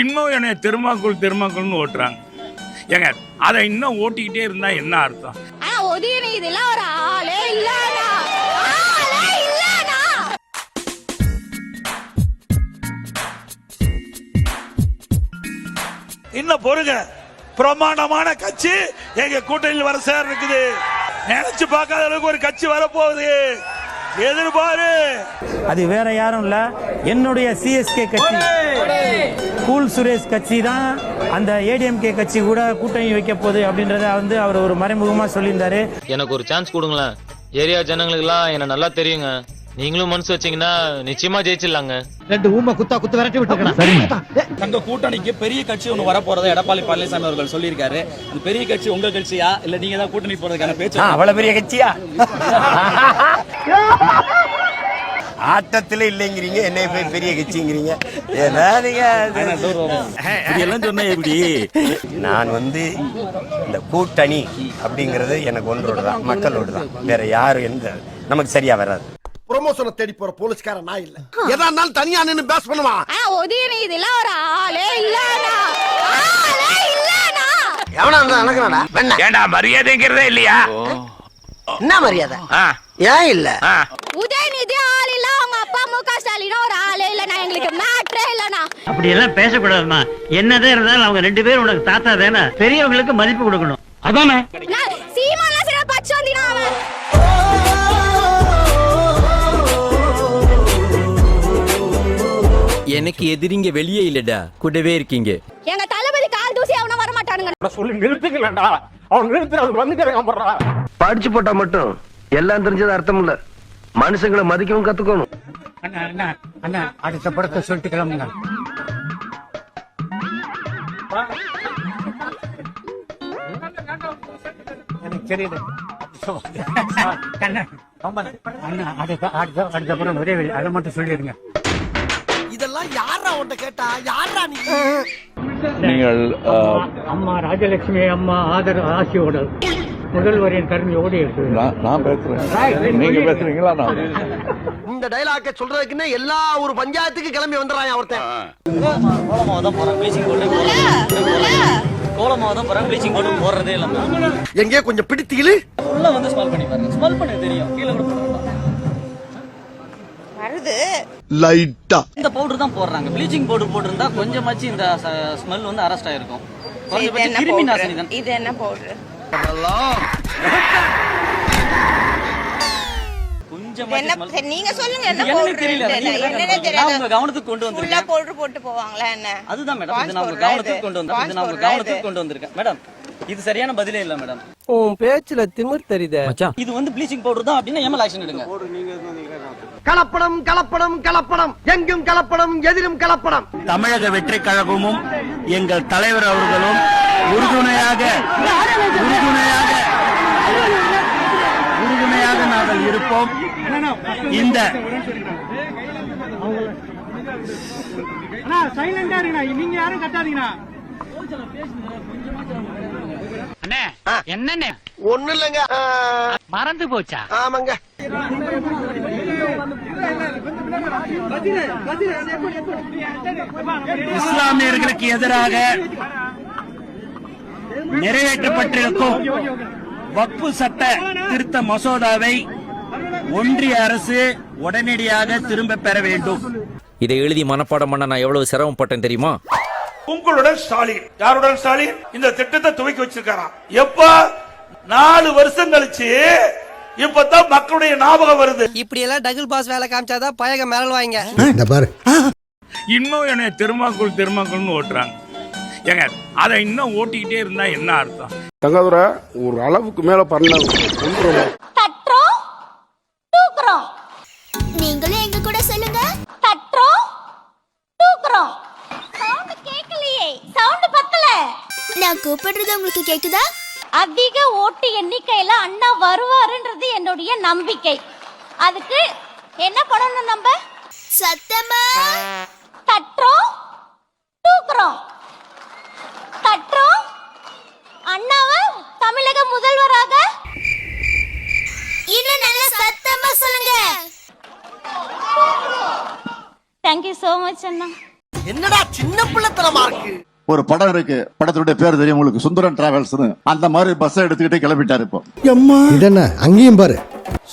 இன்னும் என்னை தெருமாக்குள்னு ஓட்டுறாங்க. ஏங்க அதை இன்னும் ஓட்டிக்கிட்டே இருந்தா என்ன அர்த்தம்? இதெல்லாம் ஒரு ஆளே இல்லடா, ஆளே இல்லடா. இன்னும் பொறுங்க, பிரமாண்டமான கட்சி எங்க கூட்டணியில் வர சேர இருக்குது. நினைச்சு பார்க்காத அளவுக்கு ஒரு கட்சி வரப்போகுது, எதிர்பாரு. அது வேற யாரும் இல்ல, என்னுடைய சிஎஸ்கே கட்சி கூல் சுரேஷ் கட்சி தான் அந்த ஏடிஎம்கே கட்சி கூட கூட்டணி வைக்க போகுது அப்படின்றத வந்து அவர் ஒரு மறைமுகமா சொல்லியிருந்தாரு. எனக்கு ஒரு சான்ஸ் கொடுங்களேன், ஏரியா ஜனங்களுக்குலாம் என்ன நல்லா தெரியுங்க. நீங்களும் மனசு வச்சீங்கன்னா நிச்சயமா ஜெயிச்சிடலாங்க. 2 ஊமை குத்து விரட்டி விட்டுருக்கேன். தங்க கூட்டணிக்கு பெரிய கட்சி ஒன்று வர போறதை எடப்பாடி பழனிசாமி அவர்கள் சொல்லியிருக்காரு. அந்த பெரிய கட்சி உங்க கட்சியா இல்ல நீங்க தான் கூட்டணி போறதுக்கான பேச்சு? அவ்வளவு பெரிய கட்சியா? ஆட்டத்துல இல்லைங்கிறீங்க, என்னை போய் பெரிய கட்சிங்கிறீங்க. சொன்ன எப்படி? நான் வந்து இந்த கூட்டணி அப்படிங்கறது எனக்கு ஒன்றோடு தான், மக்களோடு தான். வேற யாரும் எந்த நமக்கு சரியா வராது. ப்ரமோஷனை தேடி போற போலீஸ்கார நான் இல்ல, எதா இருந்தாலும் தனியா நின்னு பேஸ் பண்ணுவான். இதெல்லாம் ஒரு ஆளே இல்லடா, ஆளே இல்லடா. எவனா இருந்தா நடக்கறடா? ஏண்டா மரியாதைங்கிறதே இல்லையா? என்ன மரியாதை? ஏன் இல்ல? உதயநிதி ஆள் இல்ல, அவங்க அப்பா முக ஸ்டாலின் ஒரு ஆளே இல்லனா, எங்களுக்கு மேட்டரே இல்லனா. அப்படி எல்லாம் பேசக்கூடாதுமா. என்னதான் இருந்தாலும் அவங்க 2 பேரும் உனக்கு தாத்தா தானே, பெரியவங்களுக்கு மதிப்பு கொடுக்கணும். அதானே சீமான்ல சில பச்சோந்தினா அவன். எனக்கு எதிரிங்க வெளியே இல்லடா, கூடவே இருக்கீங்க. எங்க தளபதி கால் தூசி அவன வர மாட்டானுங்க. சொல்லி நிறுத்துக்கலடா, அவன் நிறுத்துறது வந்துட்டே. படிச்சு போட்டா மட்டும் எல்லாம் தெரிஞ்சது அர்த்தம் இல்ல, மனுஷங்களை மதிக்கவும் கத்துக்கணும். அண்ணா அடுத்த படத்தை சொல்லிட்டு கிளம்புங்க. எனக்கு தெரியுது அண்ணா, அடுத்த படம் ஒரே வழி, அதை மட்டும் சொல்லிடுங்க. இதெல்லாம் யாரா உன்கிட்ட கேட்டா? யாரா நீ? நீங்கள் அம்மா ராஜலட்சுமி அம்மா ஆசியோட முதல்வரின் கருணையோடு இருக்கு. நான் பேசுறேன், நீங்க பேசுறீங்களா? நான் இந்த டைலாக்க சொல்றதுக்குன்னு எல்லா ஒரு பஞ்சாயத்துக்கு கிளம்பி வந்துறான் ஒருத்தன். கோலமாவை தான் போறேன், ப்ளீச்சிங் பவுடர் போடுறதே இல்ல. எங்கே கொஞ்சம் பிடித்தீங்களு உள்ள வந்து ஸ்மெல் பண்ணி பாருங்க, ஸ்மெல் பண்ண தெரியும். கீழ கூட வருது லைட்டா. இந்த பவுடர் தான் போடுறாங்க. ப்ளீச்சிங் பவுடர் போட்டிருந்தா கொஞ்சமாச்சு இந்த ஸ்மெல் வந்து அரெஸ்ட் ஆயிருக்கும். குறைஞ்சபட்சம் கிருமி நாசினி தான். இது என்ன பவுடர்? நீங்க சொல்லுங்க என்ன பவுடர்? என்னன்னே தெரியல. உங்க கவனத்துக்கு கொண்டு வந்திருக்கேன். ஃபுல்லா பவுடர் போட்டு போவாங்களா என்ன? அதுதான் மேடம், இது நம்ம கவனத்துக்கு கொண்டு வந்திருக்கேன் மேடம். இது சரியான பதிலே இல்ல மேடம். உன் பேச்சுல திமிர் தெரியுதே மச்சான். இது வந்து ப்ளீச்சிங் பவுடர் தான் அப்படின்னா எம்எல் ஆக்ஷன் எடுங்க. கலப்படம் கலப்படம் கலப்படம், எங்கும் கலப்படம், எதிரும் கலப்படம். தமிழக வெற்றி கழகமும் எங்கள் தலைவர் அவர்களும் உறுதுணையாக நாங்கள் இருப்போம். இந்த நீங்க யாரும் கட்டாதீங்கண்ணா. என்னன்னு ஒண்ணு இல்லங்க, மறந்து போச்சா? ஆமாங்க. இஸ்லாமியர்களுக்கு எதிராக நிறைவேற்றப்பட்டிருக்கும் வக்ஃபு சட்ட திருத்த மசோதாவை ஒன்றிய அரசு உடனடியாக திரும்ப பெற வேண்டும். இதை எழுதி மனப்பாடம் பண்ண நான் எவ்வளவு சிரமப்பட்டேன் தெரியுமா? உங்களுடன் ஸ்டாலின், யாருடன் ஸ்டாலின் இந்த திட்டத்தை துவக்கி வச்சிருக்காராம். எப்ப 4 வருஷம் கழிச்சு இப்பதான் மக்களுடைய ஞாபகம் வருது. இப்படி எல்லாம் டபுள் பாஸ் வேலை காமிச்சாதான் பயக மேல வாங்க. இந்த பாரு, இன்னும் என்னை தெருமாக்குள்னு ஓட்டுறாங்க. ஏங்க அதை இன்னும் ஓட்டிக்கிட்டே இருந்தா என்ன அர்த்தம்? தங்காதுரை ஒரு அளவுக்கு மேல பண்ண தட்றோம் தூக்குறோம். நீங்களும் எங்க கூட சொல்லுங்க, தட்றோம் தூக்குறோம். சவுண்ட் கேக்கலையே, சவுண்ட் பத்தல. நான் கூப்பிடுறது உங்களுக்கு கேக்குதா? அதிக ஓட்டு எண்ணிக்கையில அண்ணா வருவாருன்றது என்னுடைய நம்பிக்கை. அதுக்கு என்ன பண்ணணும் நம்ம? சத்தமா தட்றோம் தூக்குறோம். தட்றோம் அண்ணாவை தமிழக முதல்வராக. இன்னும் நல்ல சத்தமா சொல்லுங்க. Thank you so much அண்ணா. என்னடா சின்ன பிள்ளைத்தனமா ஒரு படம் இருக்கு, படத்துடைய பேர் தெரியும் உங்களுக்கு, சுந்தரன் டிராவல்ஸ். அந்த மாதிரி பஸ் எடுத்துக்கிட்டு கிளம்பிட்டாரு. இப்போ இதென்ன அங்கேயும் பாரு,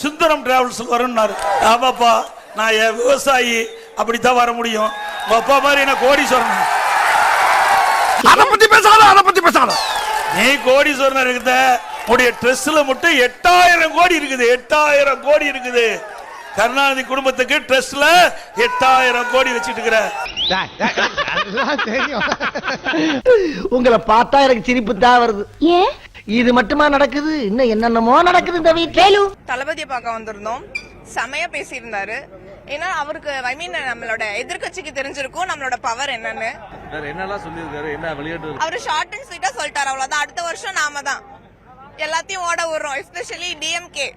சுந்தரம் டிராவல்ஸ் வரும்னாரு. ஆமாப்பா, நான் என் விவசாயி, அப்படித்தான் வர முடியும். உங்க அப்பா மாதிரி என்ன கோடீஸ்வரன். அத பத்தி பேசாத. நீ கோடீஸ்வரன் இருக்குத, உடைய ட்ரெஸ்ல மட்டும் 8000 கோடி இருக்குது. 8000 கோடி இருக்குது. கருணாநிதி குடும்பத்துக்கு ட்ரெஸ்ல 8000 கோடி வச்சிட்டு இருக்கிற. உங்களை பார்த்தா எனக்கு சிரிப்பு தான் வருது. ஏன் இது மட்டுமா நடக்குது? இன்னும் என்னென்னமோ நடக்குது இந்த வீட்டுல. தளபதியை பார்க்க வந்திருந்தோம். செமையா பேசியிருந்தாரு. ஏன்னா அவருக்கு ஐ மீன் நம்மளோட எதிர்கட்சிக்கு தெரிஞ்சிருக்கும் நம்மளோட பவர் என்னன்னு. என்னெல்லாம் சொல்லியிருக்காரு, என்ன விளையாட்டு? அவரு ஷார்ட் அண்ட் ஸ்வீட்டா சொல்லிட்டாரு, அவ்வளவுதான். அடுத்த வருஷம் நாம தான் எல்லாத்தையும் ஓட விடுறோம், எஸ்பெஷலி டிஎம்கே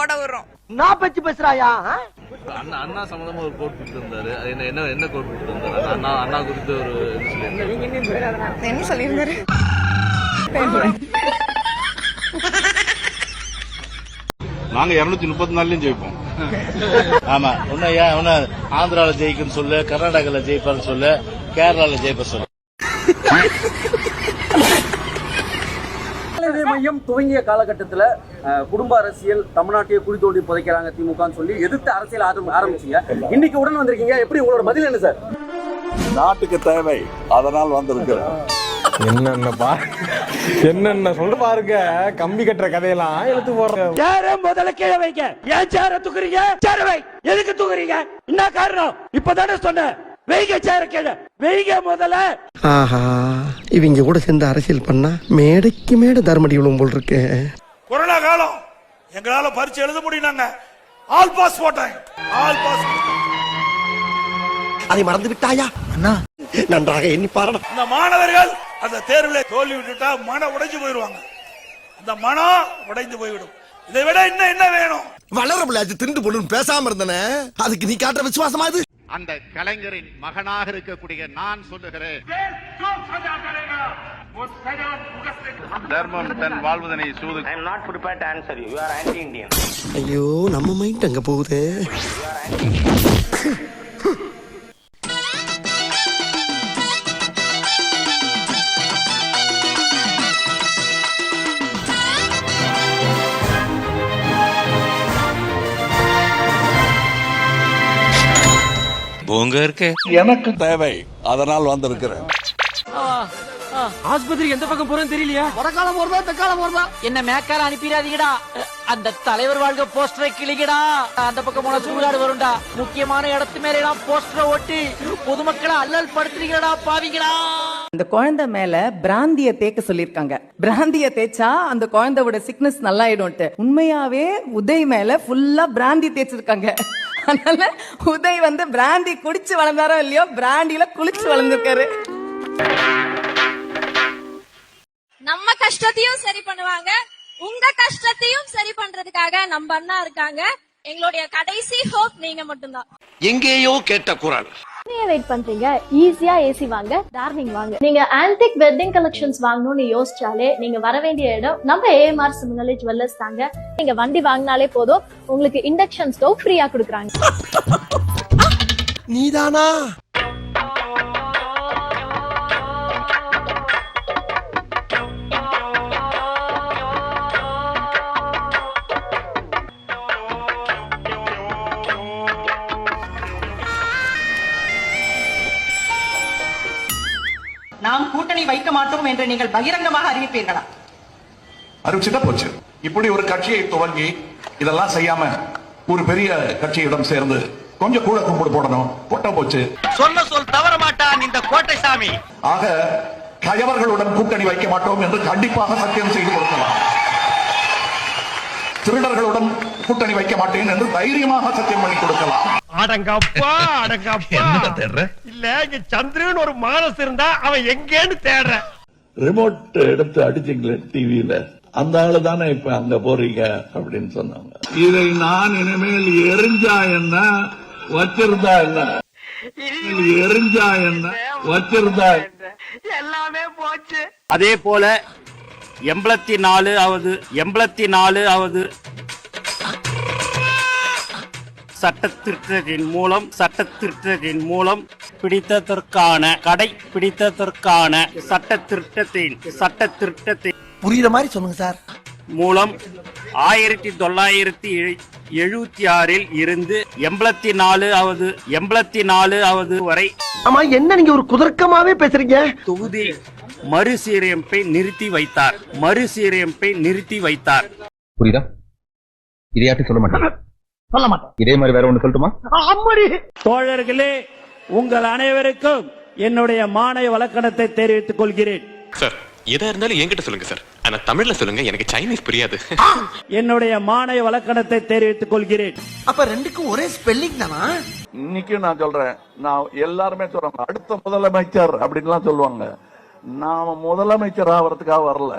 ஓட விடுறோம். நான் பச்சு பேசுறாயா? அண்ணா சம்பந்தமா ஒரு கோட் கொடுத்து இருந்தாரு. என்ன கோட் கொடுத்து இருந்தாரு? அண்ணா குறித்து ஒரு என்ன சொல்லியிருந்தாரு? நாங்க 234 ஜெயிப்போம். ஆமா, ஆந்திரால ஜெயிக்குன்னு சொல்லு, கர்நாடகால ஜெயிப்பான்னு சொல்லு, கேரளால ஜெயிப்ப சொல்லு. மையம் துவங்கிய காலகட்டத்தில் குடும்ப அரசியல் தமிழ்நாட்டையே குடி தோண்டி புதைக்கிறாங்க திமுகன்னு சொல்லி எதிர்த்து அரசியல் ஆரம்பிச்சீங்க. இன்னைக்கு உடன் வந்திருக்கீங்க, எப்படி உங்களோட பதில் என்ன சார்? நாட்டுக்கு தேவை, அதனால் வந்திருக்கிறேன். என்னென்ன சொல்ற பாருங்க, கம்பி கட்டுற கதையெல்லாம் எடுத்து போறோம். சேர முதல்ல கீழே வைங்க. ஏன் சேர தூக்குறீங்க? சேர வை. எதுக்கு தூக்குறீங்க? என்ன காரணம்? இப்பதானே சொன்னேன், வெயிங்க சேர கீழே வெயிங்க முதல்ல. ஆஹா, இவங்க கூட சேர்ந்து அரசியல் பண்ணா மேடைக்கு மேடை தர்மடி விழும் போல் இருக்கு. கொரோனா காலம், எங்களால பரீட்சை எழுத முடியும். ஆல் பாஸ் போட்டேன், ஆல் பாஸ். அதை மறந்து விட்டாயா? அண்ணா நன்றாக எண்ணி பாருங்க. இந்த மாணவர்கள் அந்த தேர்வில் தோல்வி விட்டுட்டா மனம் உடைஞ்சு போயிடுவாங்க. அந்த மனம் உடைந்து போய்விடும். இதை விட இன்னும் என்ன வேணும்? வளரபுள்ளாச்சு திண்டு பொண்ணு பேசாம இருந்தனே, அதுக்கு நீ காட்டுற விசுவாசமா இது? அந்த கலைஞரின் மகனாக இருக்கக்கூடிய நான் சொல்லுகிறேன், தர்மம் தன் வாழ்வதனை சூது. I am not prepared to answer you. You are anti-Indian. ஐயோ, நம்ம மைண்ட் அங்க போகுது. எனக்கு தேவை, அதனால் வந்திருக்கிறேன். ஆஸ்பத்திரி எந்த பக்கம் போறேன்னு தெரியலையா? வடக்காலம் போறதா தெக்காலம் போறதா? என்ன மேக்கால அனுப்பிடாதீங்கடா. அந்த தலைவர் வாழ்க போஸ்டரை கிளிக்கடா. அந்த பக்கம் போன சூழ்நாடு வரும்டா. முக்கியமான இடத்து மேல எல்லாம் போஸ்டரை ஒட்டி பொதுமக்களை அல்லல் படுத்துறீங்கடா பாவிங்களா. அந்த குழந்தை மேல பிராந்திய தேக்க சொல்லிருக்காங்க. பிராந்திய தேய்ச்சா அந்த குழந்தையோட சிக்னஸ் நல்லாயிடும்ட்டு. உண்மையாவே உதய் மேல ஃபுல்லா பிராந்தி தேய்ச்சிருக்காங்க. அதனால உதய் வந்து பிராந்தி குடிச்சு வளர்ந்தாரோ இல்லையோ, பிராண்டியில குளிச்சு வளர்ந்துருக்காரு. நம்ம கஷ்டத்தையும் சரி பண்ணுவாங்க, உங்க கஷ்டத்தையும் சரி பண்றதுக்காக நம்ம அண்ணா இருக்காங்க. எங்களுடைய கடைசி ஹோப் நீங்க மட்டும்தான். எங்கேயோ கேட்ட குரல். நீங்க வெயிட் பண்றீங்க, ஈஸியா ஏசி வாங்க, டார்விங் வாங்க. நீங்க ஆன்டிக் வெட்டிங் கலெக்ஷன்ஸ் வாங்கணும்னு யோசிச்சாலே நீங்க வர வேண்டிய இடம் நம்ம ஏஎம்ஆர் சிமிலரி ஜுவல்லர்ஸ் தாங்க. நீங்க வண்டி வாங்கினாலே போதும், உங்களுக்கு இண்டக்ஷன் ஸ்டவ் ஃப்ரீயா கொடுக்குறாங்க. நீதானா? நாம் கூட்டணி வைக்க மாட்டோம் என்று நீங்கள் பகிரங்கமாக அறிவிப்பீர்களா? அறிவிச்சுட்டா போச்சு. இப்படி ஒரு கட்சியை துவங்கி இதெல்லாம் செய்யாம ஒரு பெரிய கட்சியிடம் சேர்ந்து கொஞ்சம் கூட கும்பிடு போடணும், போட்ட போச்சு. சொன்ன சொல் தவற மாட்டான் இந்த கோட்டை சாமி. ஆக கயவர்களுடன் கூட்டணி வைக்க மாட்டோம் என்று கண்டிப்பாக சத்தியம் செய்து கொடுக்கலாம். திருடர்களுடன் கூட்டணி வைக்க மாட்டேன் என்று தைரியமாக சத்தியம் பண்ணி கொடுக்கலாம். அடங்கப்பா அடங்கப்பா. இல்ல, இங்க சந்திரன் ஒரு மானஸ் இருந்தா அவன் எங்கேன்னு தேடுற. ரிமோட் எடுத்து அடிச்சீங்களே டிவியில, அந்த ஆளு தானே இப்ப அங்க போறீங்க அப்படின்னு சொன்னாங்க. இதை நான் இனிமேல் எரிஞ்சா என்ன, வச்சிருந்தா என்ன, எரிஞ்சா என்ன, வச்சிருந்தா எல்லாமே போச்சு. அதே போல 84வது சட்ட திருத்தத்தின் மூலம் பிடித்ததற்கான சட்ட திருத்தத்தின் புரியுற மாதிரி சொல்லுங்க சார். மூலம் 1976 இருந்து 84வது வரை ஆமா, என்ன நீங்க ஒரு குதர்க்கமாவே பேசுறீங்க? தொகுதி மறுசீரமைப்பை நிறுத்தி வைத்தார். புரியுதா? இதையாட்டி சொல்ல மாட்டேன். இதே மாதிரி வேற ஒண்ணு சொல்லட்டுமா? தோழர்களே, உங்கள் அனைவருக்கும் என்னுடைய மாணவ வழக்கணத்தை தெரிவித்துக் கொள்கிறேன். சார், எதா இருந்தாலும் என்கிட்ட சொல்லுங்க சார். ஆனா தமிழ்ல சொல்லுங்க, எனக்கு சைனீஸ் புரியாது. என்னுடைய மாணவ வழக்கணத்தை தெரிவித்துக் கொள்கிறேன். அப்ப ரெண்டுக்கும் ஒரே ஸ்பெல்லிங் தானா? இன்னைக்கு நான் சொல்றேன், நான் எல்லாருமே சொல்றாங்க அடுத்த முதலமைச்சர் அப்படின்லாம் சொல்லுவாங்க. நாம முதலமைச்சர் ஆகிறதுக்காக வரல,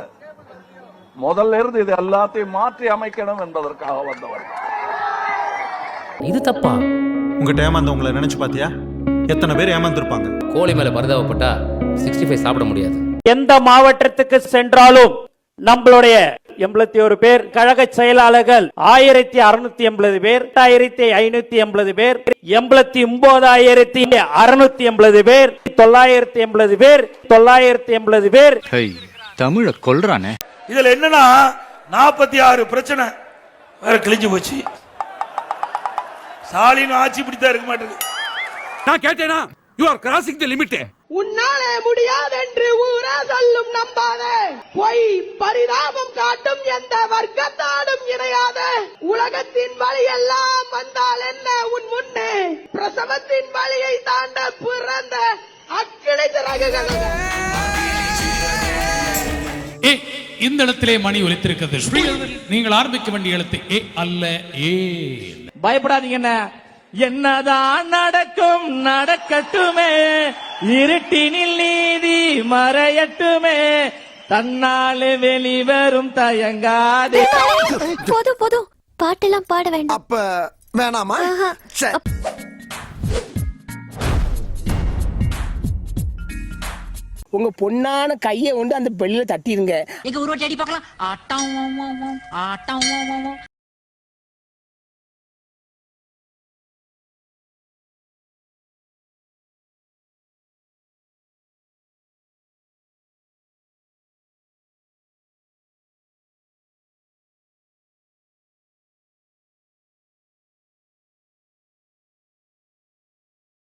முதல்ல இருந்து இது எல்லாத்தையும் மாற்றி அமைக்கணும் என்பதற்காக வந்தவர். இது தப்பா? உங்ககிட்ட ஏமாந்தவங்களை நினைச்சு பாத்தியா? எத்தனை பேர் ஏமாந்துருப்பாங்க. கோழி மேல பரிதாபப்பட்டா 65 சாப்பிட முடியாது. எந்த மாவட்டத்துக்கு சென்றாலும் நம்மளுடைய 81 பேர், கழக செயலாளர்கள் 1680 பேர், 8580 பேர், 89,680 பேர், 980 பேர், 980 பேர். தமிழ கொல்றானே. இதுல என்னன்னா 46 பிரச்சனை வேற கிழிஞ்சு போச்சு. ஸ்டாலின் ஆட்சி பிடித்தா இருக்க மாட்டேங்குது. நான் கேட்டேனா? You are crossing the limit. உன்னாலே முடியாது என்று ஊரே சொல்லும் நம்பாதே, பொய் பரிதாபம் காட்டும் எந்த வர்க்கத்தாடும் இணையாத, உலகத்தின் வழியெல்லாம் வந்தால் என்ன உன் முன்னே, பிரசவத்தின் வழியை தாண்ட பிறந்த அக்கிளை திறகுகள். இந்த இடத்திலே மணி ஒலித்திருக்கிறது. நீங்கள் ஆரம்பிக்க வேண்டிய எழுத்து ஏ அல்ல, ஏ. பயப்படாதீங்க. என்னதான் நடக்கும் நடக்கட்டுமே, இருட்டினில் நீதி மறையட்டுமே, தன்னாலே வெளிவரும் தயங்காதே. போதும் பாட்டெல்லாம் பாட வேண்டாம். அப்ப வேணாமா? உங்க பொண்ணான கையை கொண்டு அந்த பெல்லில தட்டிருங்க. எங்க உருவட்டி அடி பார்க்கலாம். ஆட்டம்